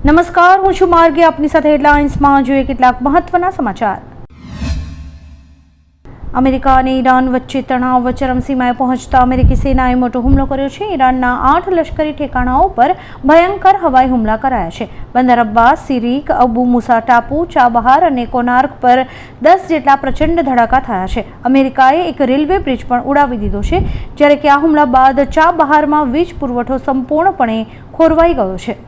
નમસ્કાર, હું છું માર્ગી. આપની સાથે હેડલાઇન્સમાં જોઈએ કેટલાક મહત્વના સમાચાર. અમેરિકા અને ઈરાન વચ્ચે તણાવ ચરમસીમાએ પહોંચતા અમેરિકી સેનાએ મોટો હુમલો કર્યો છે. ઈરાનના 8 લશ્કરી ઠેકાણાઓ પર ભયંકર હવાઈ હુમલા કરાયા છે. બંદર અબ્બાસ, સિરિક, અબુ મુસા ટાપુ, ચાબહાર અને કોનાર્ક પર 10 જેટલા પ્રચંડ ધડાકા થયા છે. અમેરિકાએ એક રેલવે બ્રિજ પણ ઉડાવી દીધો છે, જ્યારે કે આ હુમલા બાદ ચાબહારમાં વીજ પુરવઠો સંપૂર્ણપણે ખોરવાઈ ગયો છે.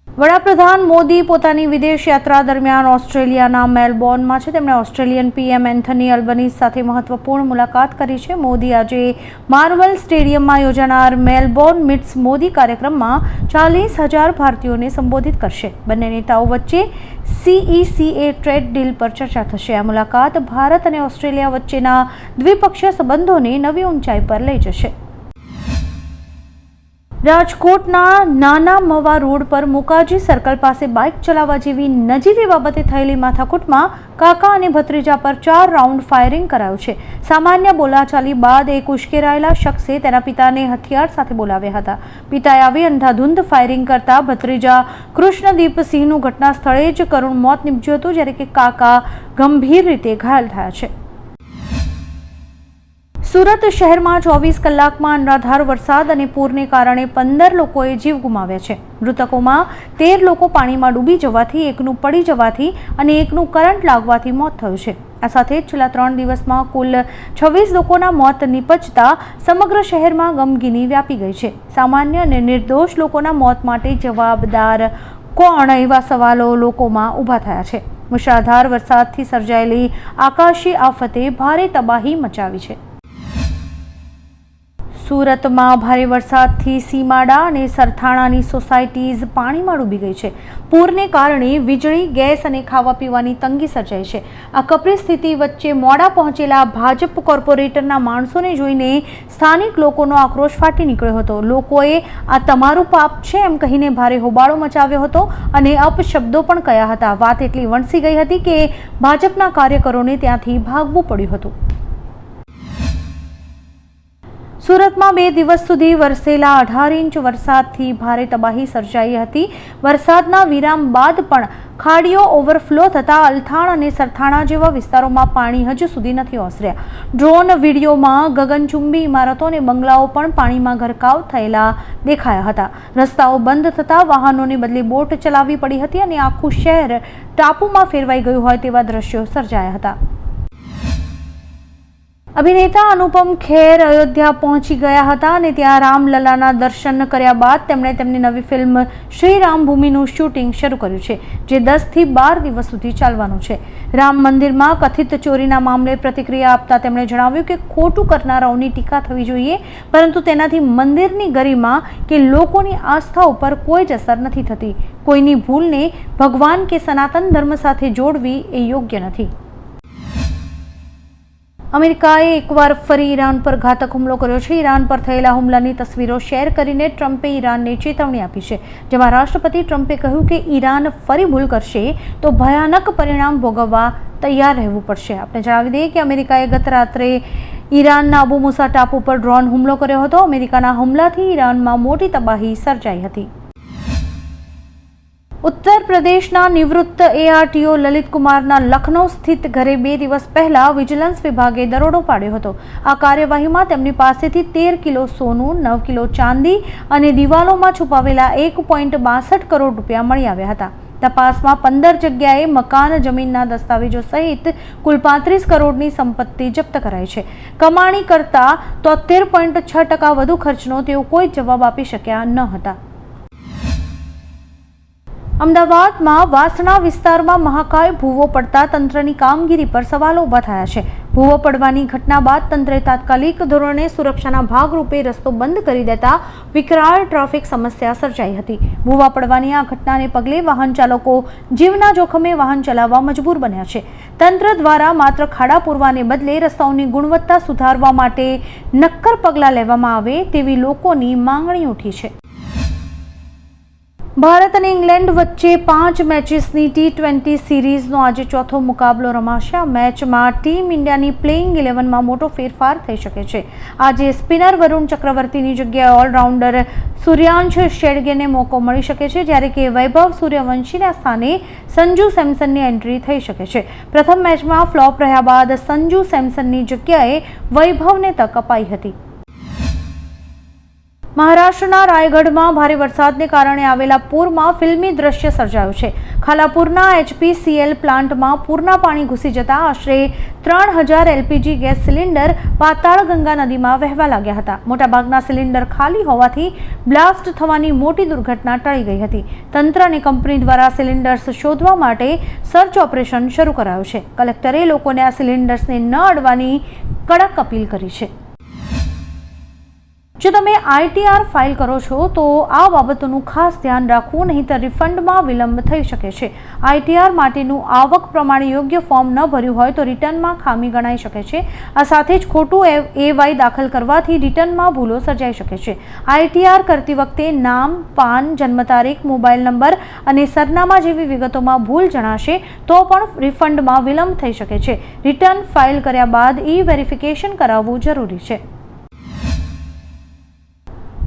વડાપ્રધાન મોદી પોતાની વિદેશ યાત્રા દરમિયાન ઓસ્ટ્રેલિયાના મેલબોર્નમાં છે. તેમણે ઓસ્ટ્રેલિયન પીએમ એન્થની અલ્બનીઝ સાથે મહત્વપૂર્ણ મુલાકાત કરી છે. મોદી આજે માર્વલ સ્ટેડિયમમાં યોજાનાર મેલબોર્ન મીટ્સ મોદી કાર્યક્રમમાં 40,000 ભારતીયોને સંબોધિત કરશે. બંને નેતાઓ વચ્ચે CECA ટ્રેડ ડીલ પર ચર્ચા થશે. આ મુલાકાત ભારત અને ઓસ્ટ્રેલિયા વચ્ચેના દ્વિપક્ષીય સંબંધોને નવી ઊંચાઈ પર લઈ જશે. રાજકોટના નાના મવા રોડ પર મુકાજી સર્કલ પાસે બાઇક ચલાવવા જેવી નજીવી બાબતે થયેલી માથાકૂટમાં કાકા અને ભત્રીજા પર 4 રાઉન્ડ ફાયરિંગ કરાયું છે. સામાન્ય બોલાચાલી બાદ એક ઉશ્કેરાયેલા શખ્સે તેના પિતાને હથિયાર સાથે બોલાવ્યા હતા. પિતાએ આવી અંધાધૂંધ ફાયરિંગ કરતા ભત્રીજા કૃષ્ણદીપસિંહનું ઘટના સ્થળે જ કરુણ મોત નીપજ્યું હતું, જ્યારે કે કાકા ગંભીર રીતે ઘાયલ થયા છે. સુરત શહેરમાં 24 કલાકમાં અનરાધાર વરસાદ અને પૂરને કારણે 15 લોકોએ જીવ ગુમાવ્યા છે. મૃતકોમાં 13 લોકો પાણીમાં ડૂબી જવાથી, એકનું પડી જવાથી અને એકનું કરંટ લાગવાથી મોત થયું છે. આ સાથે છેલ્લા 3 દિવસમાં કુલ 26 લોકોના મોત નીપજતા સમગ્ર શહેરમાં ગમગીની વ્યાપી ગઈ છે. સામાન્ય અને નિર્દોષ લોકોના મોત માટે જવાબદાર કોણ, એવા સવાલો લોકોમાં ઊભા થયા છે. મુશળધાર વરસાદથી સર્જાયેલી આકાશી આફતે ભારે તબાહી મચાવી છે. સુરતમાં ભારે વરસાદથી સીમાડા અને સરથાણાની સોસાયટીઝ પાણીમાં ડૂબી ગઈ છે. પૂરને કારણે વીજળી, ગેસ અને ખાવા પીવાની તંગી સર્જાઈ છે. આ કપરી સ્થિતિ વચ્ચે મોડા પહોંચેલા ભાજપ કોર્પોરેટરના માણસોને જોઈને સ્થાનિક લોકોનો આક્રોશ ફાટી નીકળ્યો હતો. લોકોએ આ તમારું પાપ છે એમ કહીને ભારે હોબાળો મચાવ્યો હતો અને અપશબ્દો પણ કહ્યા હતા. વાત એટલી વણસી ગઈ હતી કે ભાજપના કાર્યકરોને ત્યાંથી ભાગવું પડ્યું હતું. સુરતમાં 2 દિવસ સુધી વરસેલા 18 ઇંચ વરસાદથી ભારે તબાહી સર્જાઈ હતી. વરસાદના વિરામ બાદ પણ ખાડીઓ ઓવરફ્લો થતાં અલથાણ અને સરથાણા જેવા વિસ્તારોમાં પાણી હજુ સુધી નથી ઓસર્યા. ડ્રોન વિડીયોમાં ગગનચુંબી ઇમારતો અને બંગલાઓ પણ પાણીમાં ગરકાવ થયેલા દેખાયા હતા. રસ્તાઓ બંધ થતાં વાહનોને બદલે બોટ ચલાવવી પડી હતી અને આખું શહેર ટાપુમાં ફેરવાઈ ગયું હોય તેવા દ્રશ્યો સર્જાયા હતા. અભિનેતા અનુપમ ખેર અયોધ્યા પહોંચી ગયા હતા અને ત્યાં રામલલાના દર્શન કર્યા બાદ તેમણે તેમની નવી ફિલ્મ શ્રી રામ ભૂમિનું શૂટિંગ શરૂ કર્યું છે, જે 10 થી 12 દિવસ સુધી ચાલવાનું છે. રામ મંદિરમાં કથિત ચોરીના મામલે પ્રતિક્રિયા આપતા તેમણે જણાવ્યું કે ખોટું કરનારાઓની ટીકા થવી જોઈએ, પરંતુ તેનાથી મંદિરની ગરિમા કે લોકોની આસ્થા ઉપર કોઈ જ અસર નથી થતી. કોઈની ભૂલને ભગવાન કે સનાતન ધર્મ સાથે જોડવી એ યોગ્ય નથી. અમેરિકાએ એકવાર ફરી ઈરાન પર ઘાતક હુમલો કર્યો છે. ઈરાન પર થયેલા હુમલાની તસવીરો શેર કરીને ટ્રમ્પે ઈરાનને ચેતવણી આપી છે, જેમાં રાષ્ટ્રપતિ ટ્રમ્પે કહ્યું કે ઈરાન ફરી ભૂલ કરશે તો ભયાનક પરિણામ ભોગવવા તૈયાર રહેવું પડશે. આપણે જણાવી દઈએ કે અમેરિકાએ ગત રાત્રે ઈરાનના અબુ મુસા ટાપુ પર ડ્રોન હુમલો કર્યો હતો. અમેરિકાના હુમલાથી ઈરાનમાં મોટી તબાહી સર્જાઈ હતી. ઉત્તર પ્રદેશના નિવૃત્ત ARTO લલિત કુમારના લખનૌ સ્થિત ઘરે 2 દિવસ પહેલા વિજિલન્સ વિભાગે દરોડો પાડ્યો હતો. આ કાર્યવાહીમાં તેમની પાસેથી 13 કિલો સોનું, 9 કિલો ચાંદી અને દિવાલોમાં છુપાવેલા 1.62 કરોડ રૂપિયા મળી આવ્યા હતા. તપાસમાં 15 જગ્યાએ મકાન, જમીનના દસ્તાવેજો સહિત કુલ 35 કરોડની સંપત્તિ જપ્ત કરાઈ છે. કમાણી કરતા 73.6% વધુ ખર્ચનો તેઓ કોઈ જવાબ આપી શક્યા ન હતા. અમદાવાદમાં વાસણા વિસ્તારમાં મહાકાય ભૂવો પડતા તંત્રની કામગીરી પર સવાલો ઊભા થયા છે. ભૂવો પડવાની ઘટના બાદ તંત્રે તાત્કાલિક ધોરણે સુરક્ષાના ભાગરૂપે રસ્તો બંધ કરી દેતા વિકરાળ ટ્રાફિક સમસ્યા સર્જાઈ હતી. ભૂવા પડવાની આ ઘટનાને પગલે વાહન ચાલકો જીવના જોખમે વાહન ચલાવવા મજબૂર બન્યા છે. તંત્ર દ્વારા માત્ર ખાડા પૂરવાને બદલે રસ્તાઓની ગુણવત્તા સુધારવા માટે નક્કર પગલાં લેવામાં આવે તેવી લોકોની માંગણી ઉઠી છે. ભારત અને ઇંગ્લેન્ડ વચ્ચે 5 મેચીસની T20 સિરીઝનો આજે ચોથો મુકાબલો રમાશે. આ મેચમાં ટીમ ઇન્ડિયાની પ્લેઇંગ 11માં મોટો ફેરફાર થઈ શકે છે. આજે સ્પિનર વરુણ ચક્રવર્તીની જગ્યાએ ઓલરાઉન્ડર સૂર્યાંશ શેડગેને મોકો મળી શકે છે, જ્યારે કે વૈભવ સૂર્યવંશીના સ્થાને સંજુ સેમસનની એન્ટ્રી થઈ શકે છે. પ્રથમ મેચમાં ફ્લોપ રહ્યા બાદ સંજુ સેમસનની જગ્યાએ વૈભવને તક અપાઈ હતી. મહારાષ્ટ્રના રાયગઢમાં ભારે વરસાદને કારણે આવેલા પૂરમાં ફિલ્મી દ્રશ્ય સર્જાયું છે. ખાલાપુરના HPCL પ્લાન્ટમાં પૂરના પાણી ઘૂસી જતા આશરે 3000 LPG ગેસ સિલિન્ડર પાતાળ ગંગા નદીમાં વહેવા લાગ્યા હતા. મોટાભાગના સિલિન્ડર ખાલી હોવાથી બ્લાસ્ટ થવાની મોટી દુર્ઘટના ટળી ગઈ હતી. તંત્ર અને કંપની દ્વારા સિલિન્ડર્સ શોધવા માટે સર્ચ ઓપરેશન શરૂ કરાયું છે. કલેક્ટરે લોકોને આ સિલિન્ડર્સને ન અડવાની કડક અપીલ કરી છે. જો તમે ITR ફાઇલ કરો છો તો આ બાબતોનું ખાસ ધ્યાન રાખવું, નહીંતર રિફંડમાં વિલંબ થઈ શકે છે. ITR માટેનું આવક પ્રમાણે યોગ્ય ફોર્મ ન ભર્યું હોય તો રિટર્નમાં ખામી ગણાઈ શકે છે. આ સાથે જ ખોટું AY દાખલ કરવાથી રિટર્નમાં ભૂલો સર્જાઈ શકે છે. ITR કરતી વખતે નામ, પાન, જન્મ તારીખ, મોબાઈલ નંબર અને સરનામા જેવી વિગતોમાં ભૂલ જણાશે તો પણ રિફંડમાં વિલંબ થઈ શકે છે. રિટર્ન ફાઇલ કર્યા બાદ વેરિફિકેશન કરાવવું જરૂરી છે.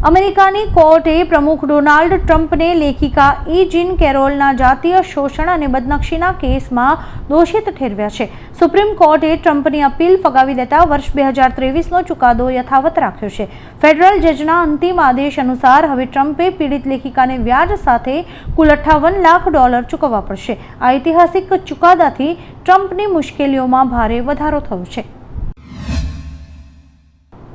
અમેરિકાની કોર્ટે પ્રમુખ ડોનાલ્ડ ટ્રમ્પને લેખિકા જીન કેરોલના જાતીય શોષણ અને બદનક્ષીના કેસમાં દોષિત ઠેરવ્યા છે. સુપ્રીમ કોર્ટે ટ્રમ્પની અપીલ ફગાવી દેતા વર્ષ 2023નો ચુકાદો યથાવત રાખ્યો છે. ફેડરલ જજના અંતિમ આદેશ અનુસાર હવે ટ્રમ્પે પીડિત લેખિકાને વ્યાજ સાથે કુલ $58 લાખ ચૂકવવા પડશે. આ ઐતિહાસિક ચુકાદાથી ટ્રમ્પની મુશ્કેલીઓમાં ભારે વધારો થયો છે.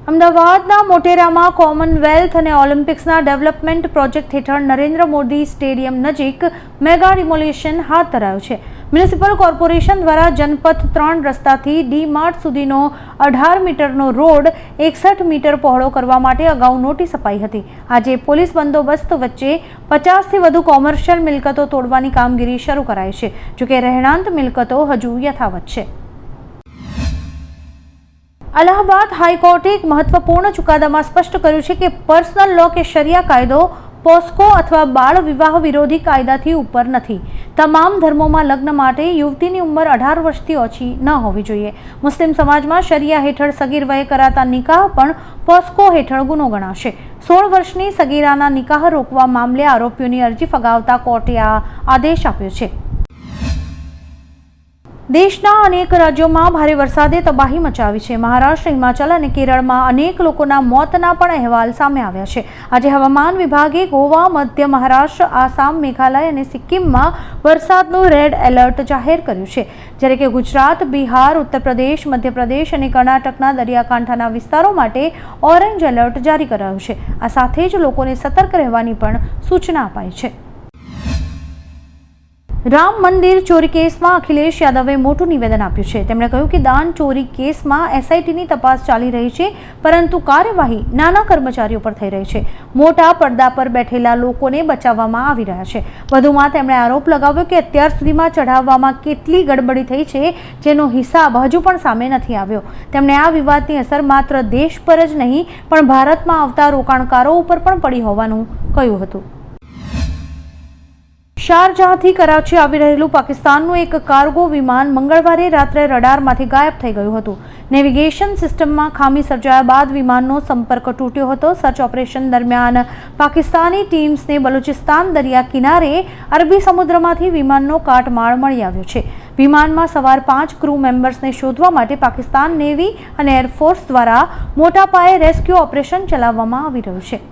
અમદાવાદના મોટેરામાં કોમનવેલ્થ અને ઓલિમ્પિક્સના ડેવલપમેન્ટ પ્રોજેક્ટ હેઠળ નરેન્દ્ર મોદી સ્ટેડિયમ નજીક મેગા ડિમોલિશન હાથ ધરાયું છે. મ્યુનિસિપલ કોર્પોરેશન દ્વારા જનપથ 3 રસ્તાથી ડી-માર્ટ સુધીનો 18 મીટરનો રોડ 61 મીટર પહોળો કરવા માટે અગાઉ નોટિસ અપાઈ હતી. આજે પોલીસ બંદોબસ્ત વચ્ચે 50થી વધુ કોમર્શિયલ મિલકતો તોડવાની કામગીરી શરૂ કરાઈ છે. જોકે રહેણાંક મિલકતો હજુ યથાવત છે. અલ્હાબાદ હાઈકોર્ટે એક મહત્વપૂર્ણ ચુકાદામાં સ્પષ્ટ કર્યું છે કે પર્સનલ લો કે શરિયા કાયદો પોસ્કો અથવા બાળ વિવાહ વિરોધી કાયદાથી ઉપર નથી. તમામ ધર્મોમાં લગ્ન માટે યુવતીની ઉંમર 18 વર્ષથી ઓછી ન હોવી જોઈએ. મુસ્લિમ સમાજમાં શરિયા હેઠળ સગીર વયે કરાતા નિકાહ પણ પોસ્કો હેઠળ ગુનો ગણાશે. 16 વર્ષની સગીરાના નિકાહ રોકવા મામલે આરોપીઓની અરજી ફગાવતા કોર્ટે આ આદેશ આપ્યો છે. દેશના અનેક રાજ્યોમાં ભારે વરસાદે તબાહી મચાવી છે. મહારાષ્ટ્ર, હિમાચલ અને કેરળમાં અનેક લોકોના મોતના પણ અહેવાલ સામે આવ્યા છે. આજે હવામાન વિભાગે ગોવા, મધ્ય મહારાષ્ટ્ર, આસામ, મેઘાલય અને સિક્કિમમાં વરસાદનું રેડ એલર્ટ જાહેર કર્યું છે, જ્યારે કે ગુજરાત, બિહાર, ઉત્તર પ્રદેશ, મધ્યપ્રદેશ અને કર્ણાટકના દરિયાકાંઠાના વિસ્તારો માટે ઓરેન્જ એલર્ટ જારી કરાયું છે. આ સાથે જ લોકોને સતર્ક રહેવાની પણ સૂચના અપાઈ છે. રામ મંદિર ચોરી કેસમાં અખિલેશ યાદવે મોટું નિવેદન આપ્યું છે. તેમણે કહ્યું કે દાન ચોરી કેસમાં SITની તપાસ ચાલી રહી છે, પરંતુ કાર્યવાહી નાના કર્મચારીઓ પર થઈ રહી છે. મોટા પડદા પર બેઠેલા લોકોને બચાવવામાં આવી રહ્યા છે. વધુમાં તેમણે આરોપ લગાવ્યો કે અત્યાર સુધીમાં ચઢાવવામાં કેટલી ગડબડી થઈ છે, જેનો હિસાબ હજુ પણ સામે નથી આવ્યો. તેમણે આ વિવાદની અસર માત્ર દેશ પર જ નહીં પણ ભારતમાં આવતા રોકાણકારો ઉપર પણ પડી હોવાનું કહ્યું હતું. શારજાહથી કરાચી આવી રહેલું પાકિસ્તાનનું એક કાર્ગો વિમાન મંગળવારે રાત્રે રડારમાંથી ગાયબ થઈ ગયું હતું. નેવિગેશન સિસ્ટમમાં ખામી સર્જાયા બાદ વિમાનનો સંપર્ક તૂટ્યો હતો. સર્ચ ઓપરેશન દરમિયાન પાકિસ્તાની ટીમ્સને બલુચિસ્તાન દરિયા કિનારે અરબી સમુદ્રમાંથી વિમાનનો કાટમાળ મળી આવ્યો છે. વિમાનમાં સવાર 5 ક્રૂ મેમ્બર્સને શોધવા માટે પાકિસ્તાન નેવી અને એરફોર્સ દ્વારા મોટા પાયે રેસ્ક્યુ ઓપરેશન ચલાવવામાં આવી રહ્યું છે.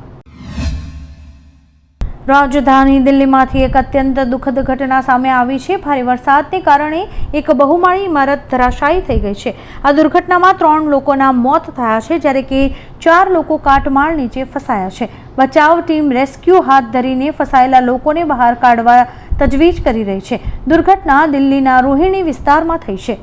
રાજધાની દિલ્હીમાંથી એક અત્યંત દુઃખદ ઘટના સામે આવી છે. ભારે વરસાદને કારણે એક બહુમાળી ઇમારત ધરાશાયી થઈ ગઈ છે. આ દુર્ઘટનામાં 3 લોકોના મોત થયા છે, જ્યારે કે 4 લોકો કાટમાળ નીચે ફસાયા છે. બચાવ ટીમ રેસ્ક્યુ હાથ ધરીને ફસાયેલા લોકોને બહાર કાઢવા તજવીજ કરી રહી છે. દુર્ઘટના દિલ્હીના રોહિણી વિસ્તારમાં થઈ છે.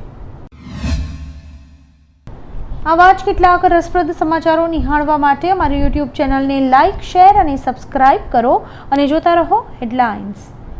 આવા જ કેટલાક રસપ્રદ સમાચારો નિહાળવા માટે અમારી YouTube ચેનલને લાઇક, શેર અને સબસ્ક્રાઇબ કરો અને જોતા રહો હેડલાઇન્સ.